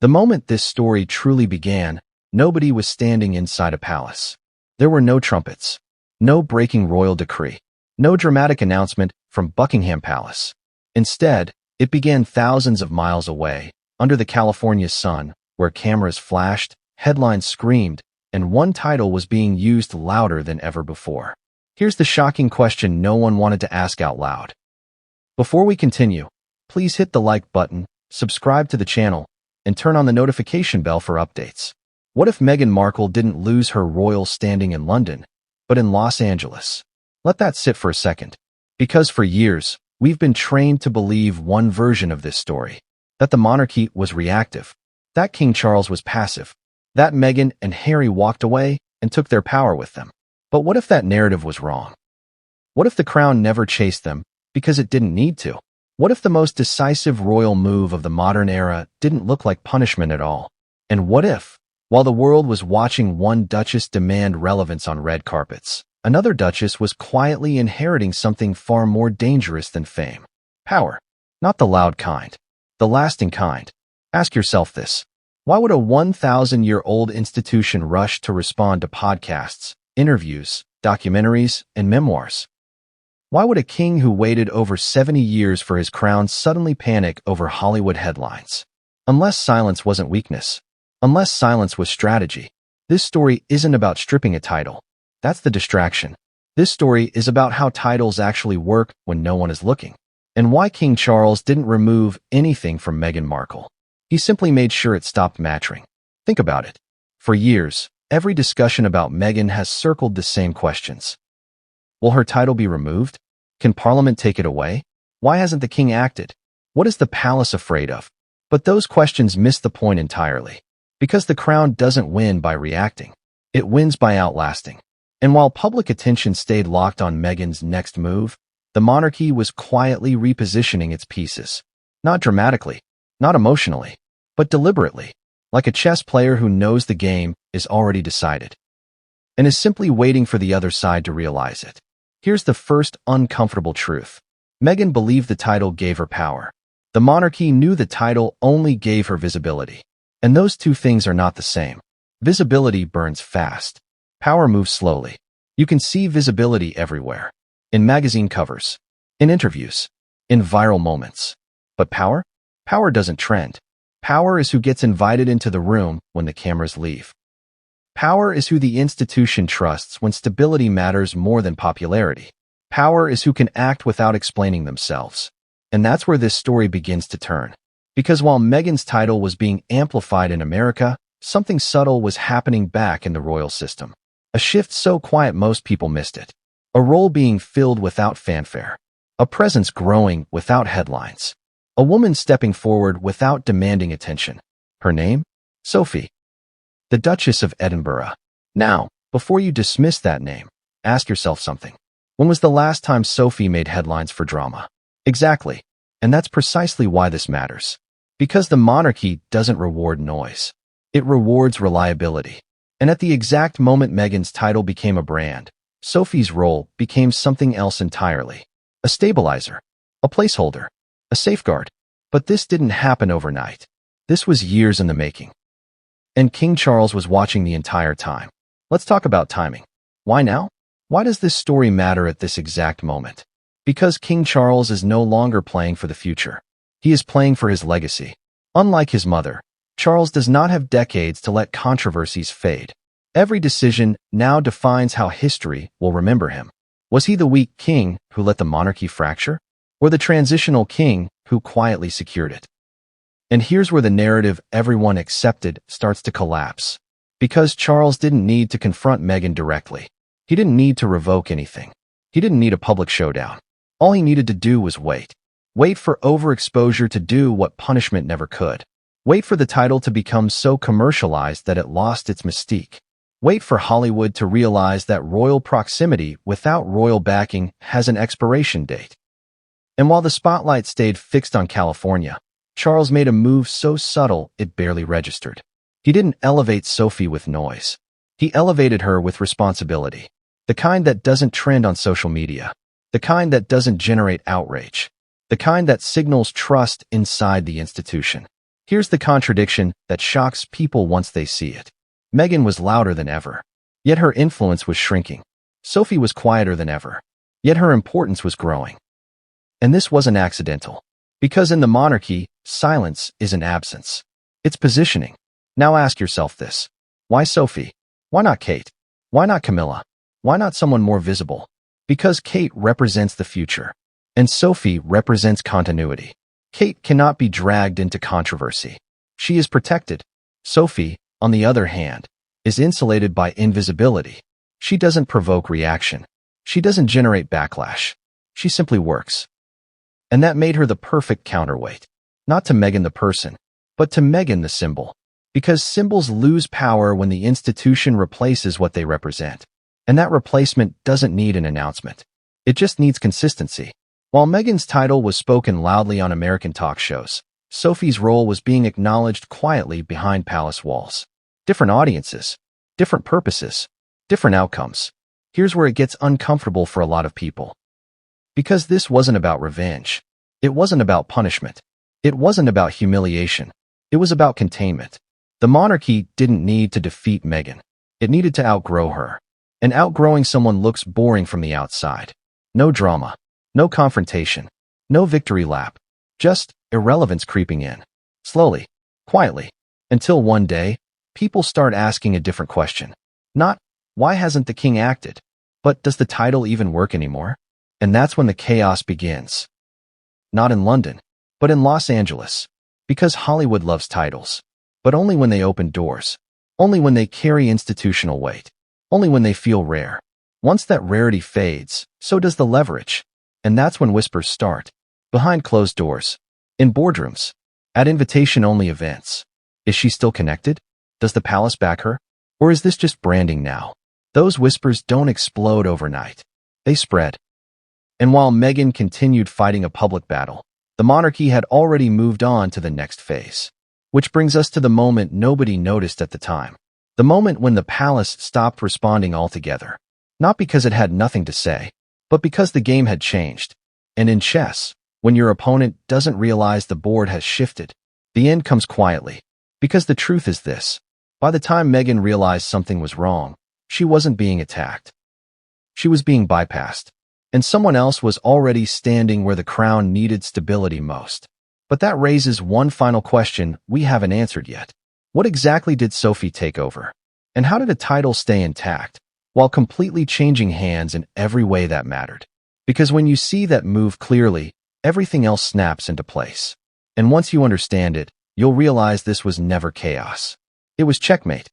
The moment this story truly began, nobody was standing inside a palace. There were no trumpets, no breaking royal decree, no dramatic announcement from Buckingham Palace. Instead, it began thousands of miles away, under the California sun, where cameras flashed, headlines screamed, and one title was being used louder than ever before. Here's the shocking question no one wanted to ask out loud. Before we continue, please hit the like button, subscribe to the channel, and turn on the notification bell for updates. What if Meghan Markle didn't lose her royal standing in London, but in Los Angeles? Let that sit for a second. Because for years, we've been trained to believe one version of this story, that the monarchy was reactive, that King Charles was passive, that Meghan and Harry walked away and took their power with them. But what if that narrative was wrong? What if the crown never chased them because it didn't need to? What if the most decisive royal move of the modern era didn't look like punishment at all? And what if, while the world was watching one duchess demand relevance on red carpets, another duchess was quietly inheriting something far more dangerous than fame? Power. Not the loud kind, the lasting kind. Ask yourself this. Why would a 1,000-year-old institution rush to respond to podcasts, interviews, documentaries, and memoirs? Why would a king who waited over 70 years for his crown suddenly panic over Hollywood headlines? Unless silence wasn't weakness, unless silence was strategy. This story isn't about stripping a title. That's the distraction. This story is about how titles actually work when no one is looking, and why King Charles didn't remove anything from Meghan Markle. He simply made sure it stopped mattering. Think about it. For years, every discussion about Meghan has circled the same questions. Will her title be removed? Can Parliament take it away? Why hasn't the king acted? What is the palace afraid of? But those questions miss the point entirely. Because the crown doesn't win by reacting. It wins by outlasting. And while public attention stayed locked on Meghan's next move, the monarchy was quietly repositioning its pieces. Not dramatically, not emotionally, but deliberately, like a chess player who knows the game is already decided and is simply waiting for the other side to realize it. Here's the first uncomfortable truth. Meghan believed the title gave her power. The monarchy knew the title only gave her visibility. And those two things are not the same. Visibility burns fast. Power moves slowly. You can see visibility everywhere. In magazine covers, in interviews, in viral moments. But power? Power doesn't trend. Power is who gets invited into the room when the cameras leave. Power is who the institution trusts when stability matters more than popularity. Power is who can act without explaining themselves. And that's where this story begins to turn. Because while Meghan's title was being amplified in America, something subtle was happening back in the royal system. A shift so quiet most people missed it. A role being filled without fanfare. A presence growing without headlines. A woman stepping forward without demanding attention. Her name? Sophie. The Duchess of Edinburgh. Now, before you dismiss that name, ask yourself something. When was the last time Sophie made headlines for drama? Exactly. And that's precisely why this matters. Because the monarchy doesn't reward noise. It rewards reliability. And at the exact moment Meghan's title became a brand, Sophie's role became something else entirely. A stabilizer. A placeholder. A safeguard. But this didn't happen overnight. This was years in the making. And King Charles was watching the entire time. Let's talk about timing. Why now? Why does this story matter at this exact moment? Because King Charles is no longer playing for the future. He is playing for his legacy. Unlike his mother, Charles does not have decades to let controversies fade. Every decision now defines how history will remember him. Was he the weak king who let the monarchy fracture? Or the transitional king who quietly secured it? And here's where the narrative everyone accepted starts to collapse. Because Charles didn't need to confront Meghan directly. He didn't need to revoke anything. He didn't need a public showdown. All he needed to do was wait. Wait for overexposure to do what punishment never could. Wait for the title to become so commercialized that it lost its mystique. Wait for Hollywood to realize that royal proximity without royal backing has an expiration date. And while the spotlight stayed fixed on California, Charles made a move so subtle it barely registered. He didn't elevate Sophie with noise. He elevated her with responsibility. The kind that doesn't trend on social media. The kind that doesn't generate outrage. The kind that signals trust inside the institution. Here's the contradiction that shocks people once they see it. Meghan was louder than ever, yet her influence was shrinking. Sophie was quieter than ever, yet her importance was growing. And this wasn't accidental. Because in the monarchy, silence isn't absence. It's positioning. Now ask yourself this. Why Sophie? Why not Kate? Why not Camilla? Why not someone more visible? Because Kate represents the future, and Sophie represents continuity. Kate cannot be dragged into controversy. She is protected. Sophie, on the other hand, is insulated by invisibility. She doesn't provoke reaction. She doesn't generate backlash. She simply works. And that made her the perfect counterweight. Not to Meghan the person, but to Meghan the symbol. Because symbols lose power when the institution replaces what they represent. And that replacement doesn't need an announcement. It just needs consistency. While Meghan's title was spoken loudly on American talk shows, Sophie's role was being acknowledged quietly behind palace walls. Different audiences, different purposes, different outcomes. Here's where it gets uncomfortable for a lot of people. Because this wasn't about revenge. It wasn't about punishment. It wasn't about humiliation. It was about containment. The monarchy didn't need to defeat Meghan. It needed to outgrow her. And outgrowing someone looks boring from the outside. No drama. No confrontation. No victory lap. Just irrelevance creeping in. Slowly. Quietly. Until one day, people start asking a different question. Not, why hasn't the king acted? But does the title even work anymore? And that's when the chaos begins. Not in London, but in Los Angeles. Because Hollywood loves titles. But only when they open doors. Only when they carry institutional weight. Only when they feel rare. Once that rarity fades, so does the leverage. And that's when whispers start. Behind closed doors. In boardrooms. At invitation-only events. Is she still connected? Does the palace back her? Or is this just branding now? Those whispers don't explode overnight. They spread. And while Meghan continued fighting a public battle, the monarchy had already moved on to the next phase. Which brings us to the moment nobody noticed at the time. The moment when the palace stopped responding altogether. Not because it had nothing to say, but because the game had changed. And in chess, when your opponent doesn't realize the board has shifted, the end comes quietly. Because the truth is this. By the time Meghan realized something was wrong, she wasn't being attacked. She was being bypassed. And someone else was already standing where the crown needed stability most. But that raises one final question we haven't answered yet. What exactly did Sophie take over? And how did a title stay intact, while completely changing hands in every way that mattered? Because when you see that move clearly, everything else snaps into place. And once you understand it, you'll realize this was never chaos. It was checkmate.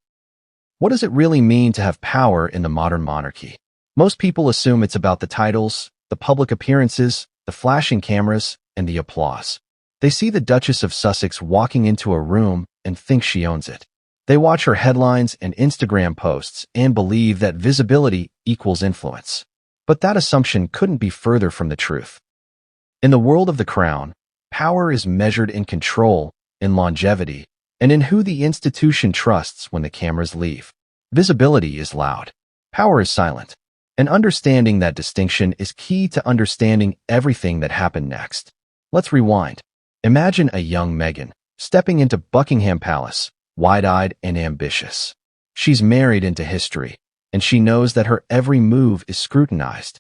What does it really mean to have power in the modern monarchy? Most people assume it's about the titles, the public appearances, the flashing cameras, and the applause. They see the Duchess of Sussex walking into a room and think she owns it. They watch her headlines and Instagram posts and believe that visibility equals influence. But that assumption couldn't be further from the truth. In the world of the crown, power is measured in control, in longevity, and in who the institution trusts when the cameras leave. Visibility is loud. Power is silent. And understanding that distinction is key to understanding everything that happened next. Let's rewind. Imagine a young Meghan stepping into Buckingham Palace, wide-eyed and ambitious. She's married into history, and she knows that her every move is scrutinized.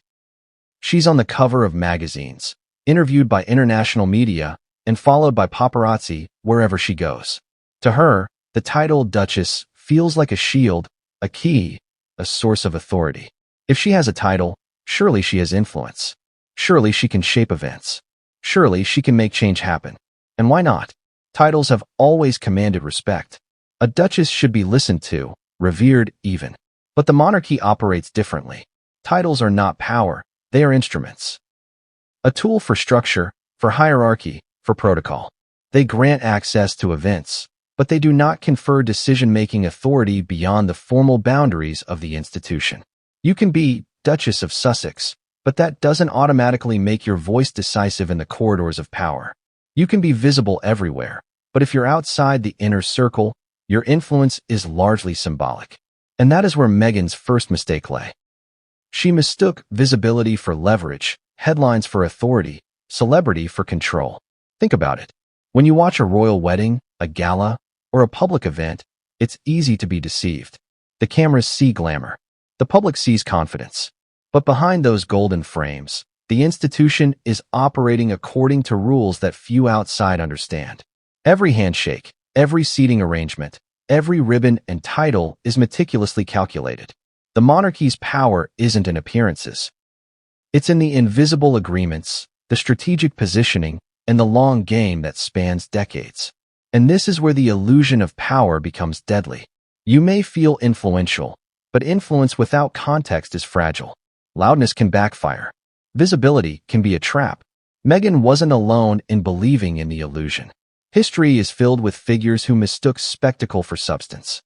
She's on the cover of magazines, interviewed by international media, and followed by paparazzi wherever she goes. To her, the title Duchess feels like a shield, a key, a source of authority. If she has a title, surely she has influence. Surely she can shape events. Surely she can make change happen. And why not? Titles have always commanded respect. A duchess should be listened to, revered even. But the monarchy operates differently. Titles are not power, they are instruments. A tool for structure, for hierarchy, for protocol. They grant access to events, but they do not confer decision-making authority beyond the formal boundaries of the institution. You can be Duchess of Sussex, but that doesn't automatically make your voice decisive in the corridors of power. You can be visible everywhere, but if you're outside the inner circle, your influence is largely symbolic. And that is where Meghan's first mistake lay. She mistook visibility for leverage, headlines for authority, celebrity for control. Think about it. When you watch a royal wedding, a gala, or a public event, it's easy to be deceived. The cameras see glamour. The public sees confidence. But behind those golden frames, the institution is operating according to rules that few outside understand. Every handshake, every seating arrangement, every ribbon and title is meticulously calculated. The monarchy's power isn't in appearances. It's in the invisible agreements, the strategic positioning, and the long game that spans decades. And this is where the illusion of power becomes deadly. You may feel influential, but influence without context is fragile. Loudness can backfire. Visibility can be a trap. Meghan wasn't alone in believing in the illusion. History is filled with figures who mistook spectacle for substance.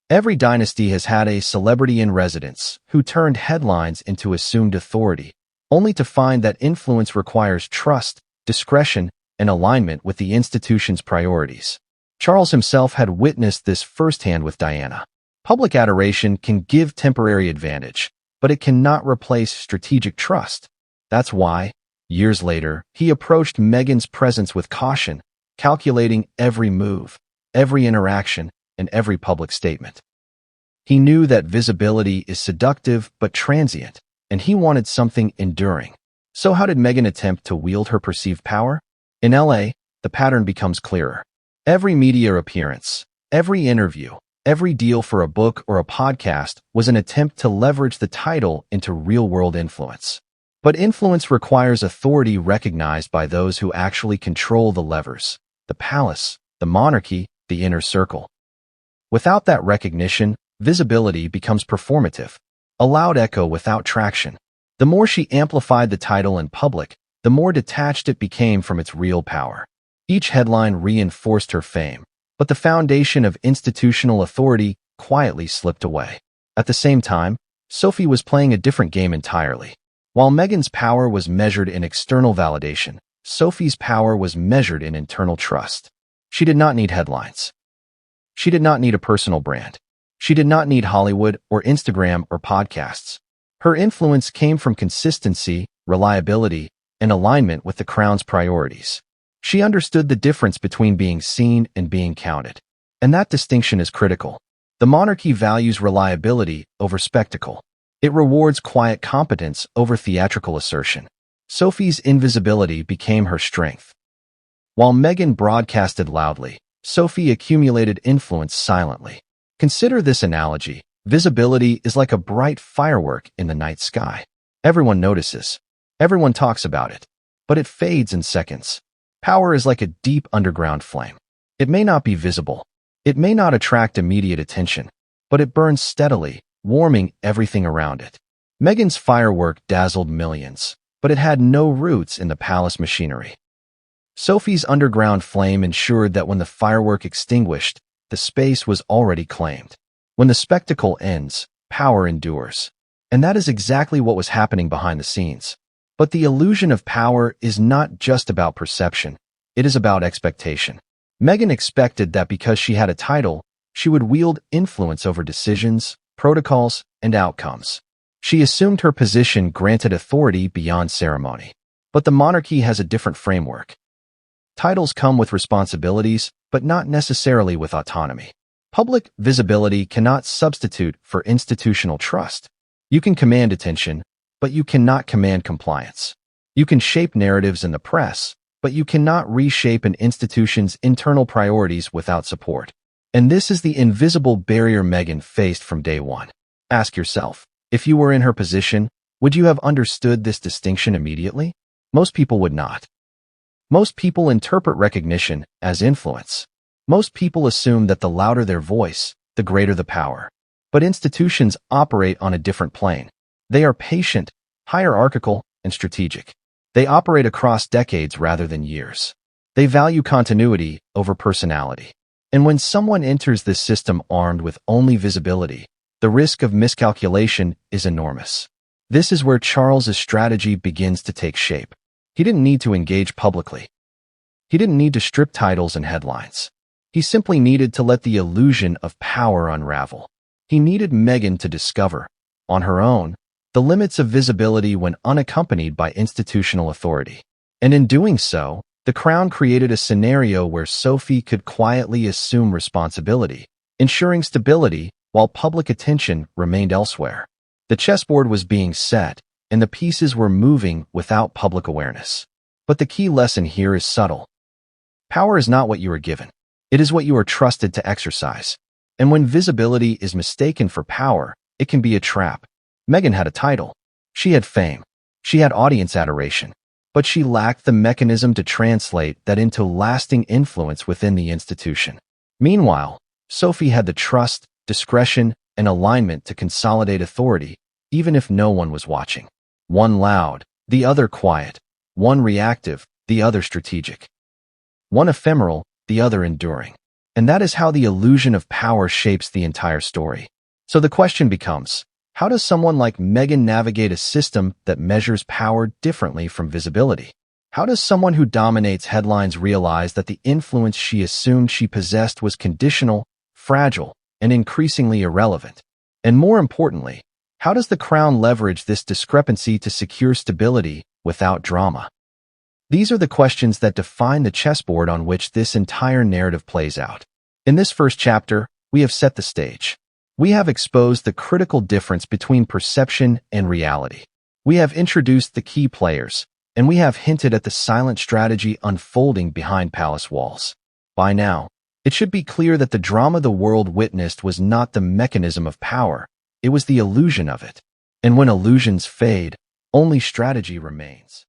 Every dynasty has had a celebrity in residence who turned headlines into assumed authority, only to find that influence requires trust, discretion, and alignment with the institution's priorities. Charles himself had witnessed this firsthand with Diana. Public adoration can give temporary advantage, but it cannot replace strategic trust. That's why, years later, he approached Meghan's presence with caution, calculating every move, every interaction, and every public statement. He knew that visibility is seductive but transient, and he wanted something enduring. So how did Meghan attempt to wield her perceived power? In LA, the pattern becomes clearer. Every media appearance, every interview, every deal for a book or a podcast was an attempt to leverage the title into real-world influence. But influence requires authority recognized by those who actually control the levers: the palace, the monarchy, the inner circle. Without that recognition, visibility becomes performative, a loud echo without traction. The more she amplified the title in public, the more detached it became from its real power. Each headline reinforced her fame, but the foundation of institutional authority quietly slipped away. At the same time, Sophie was playing a different game entirely. While Meghan's power was measured in external validation, Sophie's power was measured in internal trust. She did not need headlines. She did not need a personal brand. She did not need Hollywood or Instagram or podcasts. Her influence came from consistency, reliability, and alignment with the crown's priorities. She understood the difference between being seen and being counted. And that distinction is critical. The monarchy values reliability over spectacle. It rewards quiet competence over theatrical assertion. Sophie's invisibility became her strength. While Meghan broadcasted loudly, Sophie accumulated influence silently. Consider this analogy. Visibility is like a bright firework in the night sky. Everyone notices. Everyone talks about it. But it fades in seconds. Power is like a deep underground flame. It may not be visible. It may not attract immediate attention, but it burns steadily, warming everything around it. Meghan's firework dazzled millions, but it had no roots in the palace machinery. Sophie's underground flame ensured that when the firework extinguished, the space was already claimed. When the spectacle ends, power endures. And that is exactly what was happening behind the scenes. But the illusion of power is not just about perception. It is about expectation. Meghan expected that because she had a title, she would wield influence over decisions, protocols, and outcomes. She assumed her position granted authority beyond ceremony. But the monarchy has a different framework. Titles come with responsibilities, but not necessarily with autonomy. Public visibility cannot substitute for institutional trust. You can command attention, but you cannot command compliance. You can shape narratives in the press, but you cannot reshape an institution's internal priorities without support. And this is the invisible barrier Meghan faced from day one. Ask yourself, if you were in her position, would you have understood this distinction immediately? Most people would not. Most people interpret recognition as influence. Most people assume that the louder their voice, the greater the power. But institutions operate on a different plane. They are patient, hierarchical, and strategic. They operate across decades rather than years. They value continuity over personality. And when someone enters this system armed with only visibility, the risk of miscalculation is enormous. This is where Charles's strategy begins to take shape. He didn't need to engage publicly. He didn't need to strip titles and headlines. He simply needed to let the illusion of power unravel. He needed Meghan to discover, on her own, the limits of visibility when unaccompanied by institutional authority. And in doing so, The crown created a scenario where Sophie could quietly assume responsibility, ensuring stability while public attention remained elsewhere. The chessboard was being set, and the pieces were moving without public awareness. But the key lesson here is subtle. Power is not what you are given. It is what you are trusted to exercise. And when visibility is mistaken for power, it can be a trap. Meghan had a title. She had fame. She had audience adoration. But she lacked the mechanism to translate that into lasting influence within the institution. Meanwhile, Sophie had the trust, discretion, and alignment to consolidate authority, even if no one was watching. One loud, the other quiet. One reactive, the other strategic. One ephemeral, the other enduring. And that is how the illusion of power shapes the entire story. So the question becomes, how does someone like Meghan navigate a system that measures power differently from visibility? How does someone who dominates headlines realize that the influence she assumed she possessed was conditional, fragile, and increasingly irrelevant? And more importantly, how does the crown leverage this discrepancy to secure stability without drama? These are the questions that define the chessboard on which this entire narrative plays out. In this first chapter, we have set the stage. We have exposed the critical difference between perception and reality. We have introduced the key players, and we have hinted at the silent strategy unfolding behind palace walls. By now, it should be clear that the drama the world witnessed was not the mechanism of power, it was the illusion of it. And when illusions fade, only strategy remains.